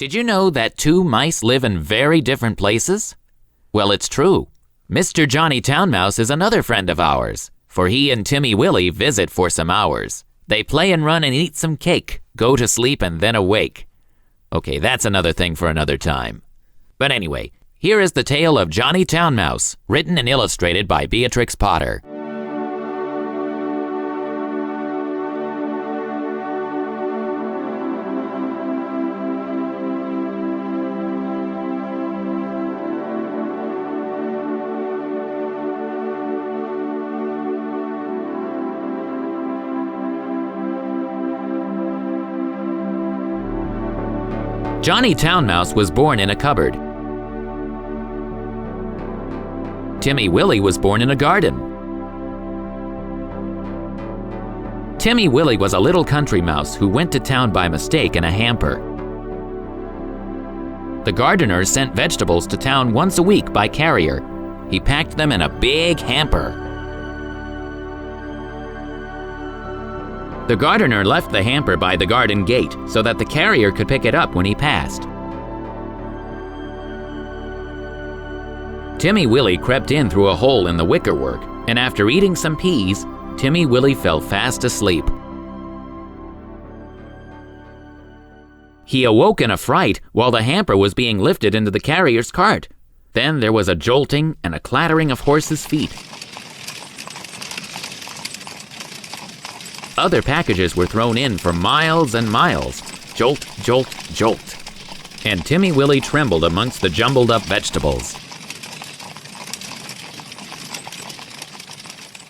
Did you know that two mice live in very different places? Well, it's true. Mr. Johnny Town-Mouse is another friend of ours, for he and Timmy Willie visit for some hours. They play and run and eat some cake, go to sleep and then awake. Okay, that's another thing for another time. But anyway, here is the tale of Johnny Town-Mouse, written and illustrated by Beatrix Potter. Johnny Town-Mouse was born in a cupboard. Timmy Willie was born in a garden. Timmy Willie was a little country mouse who went to town by mistake in a hamper. The gardener sent vegetables to town once a week by carrier. He packed them in a big hamper. The gardener left the hamper by the garden gate so that the carrier could pick it up when he passed. Timmy Willie crept in through a hole in the wickerwork, and after eating some peas, Timmy Willie fell fast asleep. He awoke in a fright while the hamper was being lifted into the carrier's cart. Then there was a jolting and a clattering of horses' feet. Other packages were thrown in for miles and miles. Jolt, jolt, jolt. And Timmy Willie trembled amongst the jumbled up vegetables.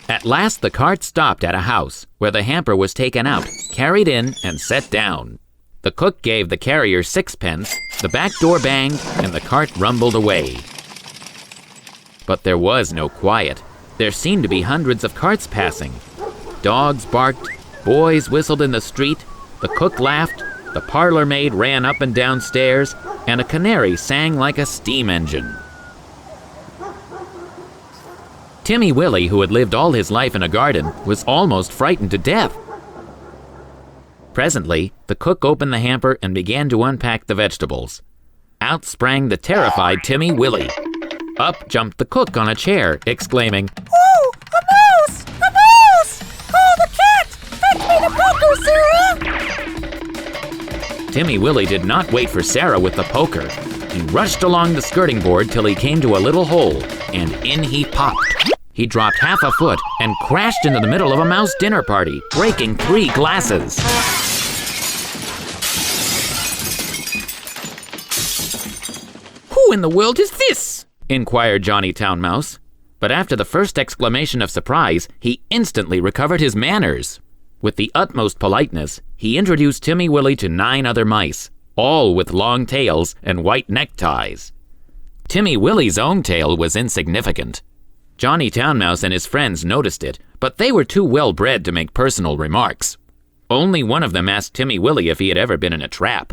At last the cart stopped at a house where the hamper was taken out, carried in, and set down. The cook gave the carrier 6 pence, the back door banged, and the cart rumbled away. But there was no quiet. There seemed to be hundreds of carts passing. Dogs barked, boys whistled in the street, the cook laughed, the parlor maid ran up and down stairs, and a canary sang like a steam engine. Timmy Willie, who had lived all his life in a garden, was almost frightened to death. Presently, the cook opened the hamper and began to unpack the vegetables. Out sprang the terrified Timmy Willie. Up jumped the cook on a chair, exclaiming, "Oh, a mouse! A mouse! Call the cat! Fetch me the poker, Sarah!" Timmy Willie did not wait for Sarah with the poker. He rushed along the skirting board till he came to a little hole, and in he popped. He dropped half a foot and crashed into the middle of a mouse dinner party, breaking 3 glasses. "Who in the world is this?" inquired Johnny Town-Mouse. But after the first exclamation of surprise, he instantly recovered his manners. With the utmost politeness, he introduced Timmy Willie to 9 other mice, all with long tails and white neckties. Timmy Willie's own tail was insignificant. Johnny Town-Mouse and his friends noticed it, but they were too well bred to make personal remarks. Only one of them asked Timmy Willie if he had ever been in a trap.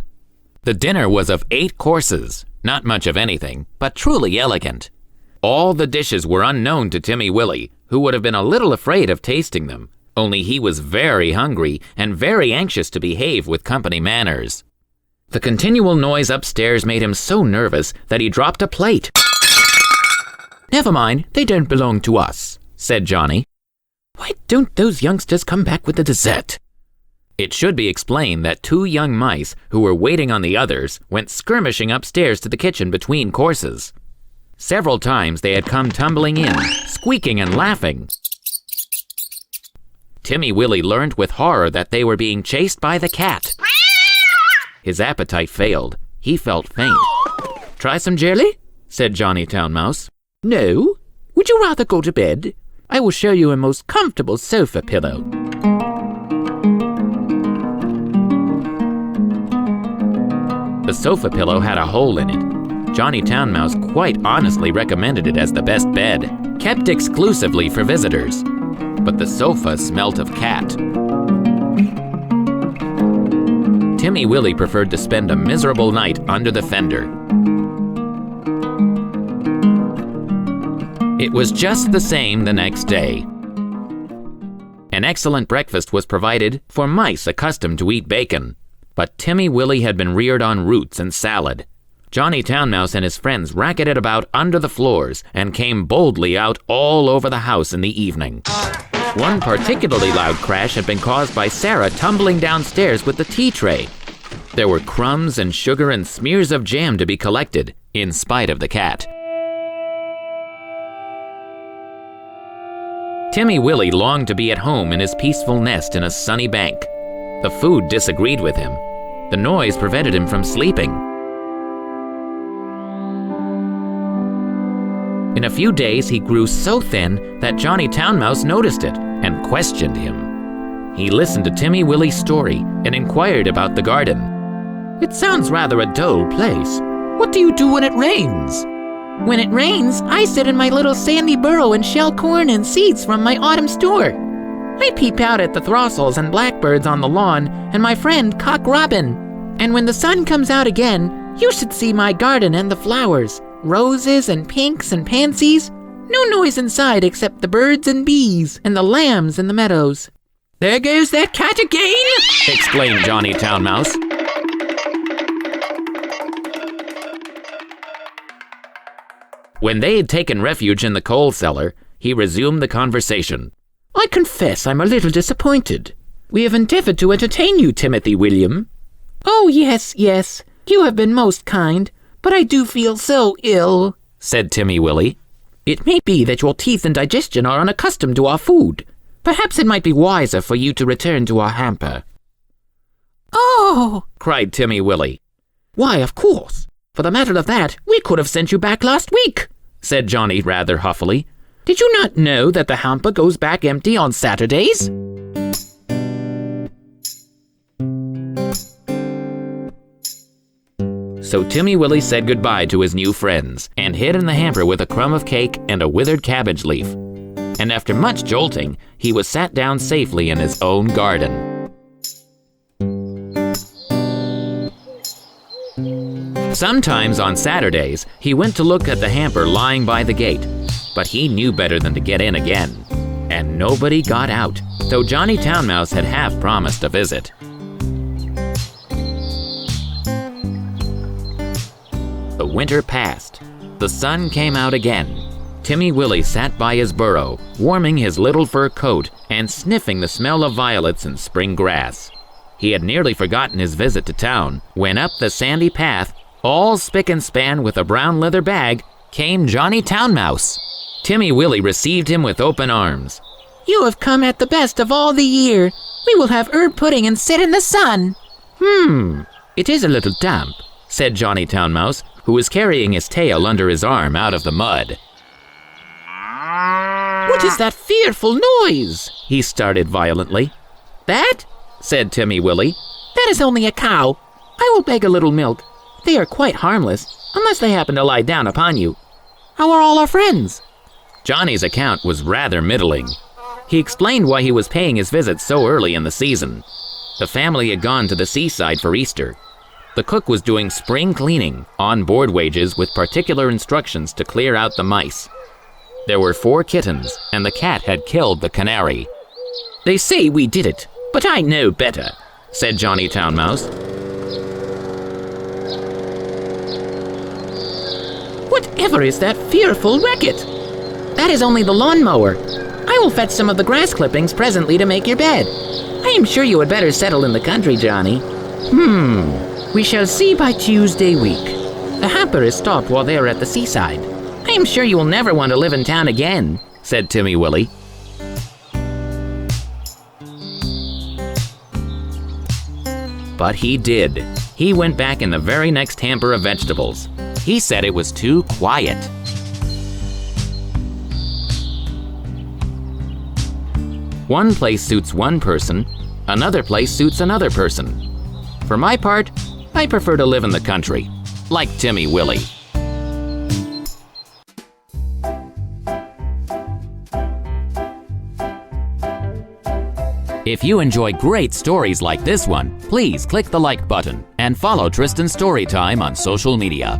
The dinner was of 8 courses, not much of anything, but truly elegant. All the dishes were unknown to Timmy Willie, who would have been a little afraid of tasting them, only he was very hungry and very anxious to behave with company manners. The continual noise upstairs made him so nervous that he dropped a plate. "Never mind, they don't belong to us," said Johnny. "Why don't those youngsters come back with the dessert?" It should be explained that 2 young mice who were waiting on the others went skirmishing upstairs to the kitchen between courses. Several times they had come tumbling in, squeaking and laughing. Timmy Willie learned with horror that they were being chased by the cat. His appetite failed. He felt faint. "Try some jelly?" said Johnny Town-Mouse. "No? Would you rather go to bed? I will show you a most comfortable sofa pillow." The sofa pillow had a hole in it. Johnny Town-Mouse quite honestly recommended it as the best bed, kept exclusively for visitors. But the sofa smelt of cat. Timmy Willie preferred to spend a miserable night under the fender. It was just the same the next day. An excellent breakfast was provided for mice accustomed to eat bacon. But Timmy Willie had been reared on roots and salad. Johnny Town-Mouse and his friends racketed about under the floors and came boldly out all over the house in the evening. One particularly loud crash had been caused by Sarah tumbling downstairs with the tea tray. There were crumbs and sugar and smears of jam to be collected, in spite of the cat. Timmy Willie longed to be at home in his peaceful nest in a sunny bank. The food disagreed with him. The noise prevented him from sleeping. In a few days, he grew so thin that Johnny Town-Mouse noticed it and questioned him. He listened to Timmy Willie's story and inquired about the garden. "It sounds rather a dull place. What do you do when it rains?" When it rains, I sit in my little sandy burrow and shell corn and seeds from my autumn store. I peep out at the throstles and blackbirds on the lawn and my friend Cock Robin. And when the sun comes out again, you should see my garden and the flowers. Roses and pinks and pansies. No noise inside except the birds and bees and the lambs in the meadows. "There goes that cat again!" exclaimed Johnny Town-Mouse. When they had taken refuge in the coal cellar, he resumed the conversation. "I confess I'm a little disappointed. We have endeavored to entertain you, Timothy William." "Oh, yes, yes. You have been most kind. But I do feel so ill," said Timmy Willie. "It may be that your teeth and digestion are unaccustomed to our food. Perhaps it might be wiser for you to return to our hamper." "Oh!" cried Timmy Willie. "Why, of course. For the matter of that, we could have sent you back last week," said Johnny rather huffily. "Did you not know that the hamper goes back empty on Saturdays?" So Timmy Willie said goodbye to his new friends and hid in the hamper with a crumb of cake and a withered cabbage leaf. And after much jolting, he was sat down safely in his own garden. Sometimes on Saturdays, he went to look at the hamper lying by the gate, but he knew better than to get in again. And nobody got out, though Johnny Town-Mouse had half promised a visit. The winter passed. The sun came out again. Timmy Willie sat by his burrow, warming his little fur coat and sniffing the smell of violets and spring grass. He had nearly forgotten his visit to town when up the sandy path, all spick and span with a brown leather bag, came Johnny Town-Mouse. Timmy Willie received him with open arms. "You have come at the best of all the year. We will have herb pudding and sit in the sun." It is a little damp," said Johnny Town-Mouse, who was carrying his tail under his arm out of the mud. "What is that fearful noise?" he started violently. "That?" said Timmy Willie. "That is only a cow. I will beg a little milk. They are quite harmless, unless they happen to lie down upon you. How are all our friends?" Johnny's account was rather middling. He explained why he was paying his visit so early in the season. The family had gone to the seaside for Easter. The cook was doing spring cleaning, on board wages with particular instructions to clear out the mice. There were 4 kittens, and the cat had killed the canary. "They say we did it, but I know better," said Johnny Town-Mouse. "Whatever is that fearful racket?" "That is only the lawnmower. I will fetch some of the grass clippings presently to make your bed. I am sure you had better settle in the country, Johnny." We shall see by Tuesday week. The hamper is stopped while they are at the seaside. "I am sure you will never want to live in town again," said Timmy Willie. But he did. He went back in the very next hamper of vegetables. He said it was too quiet. One place suits one person, another place suits another person. For my part, I prefer to live in the country, like Timmy Willie. If you enjoy great stories like this one, please click the like button and follow Tristan's Storytime on social media.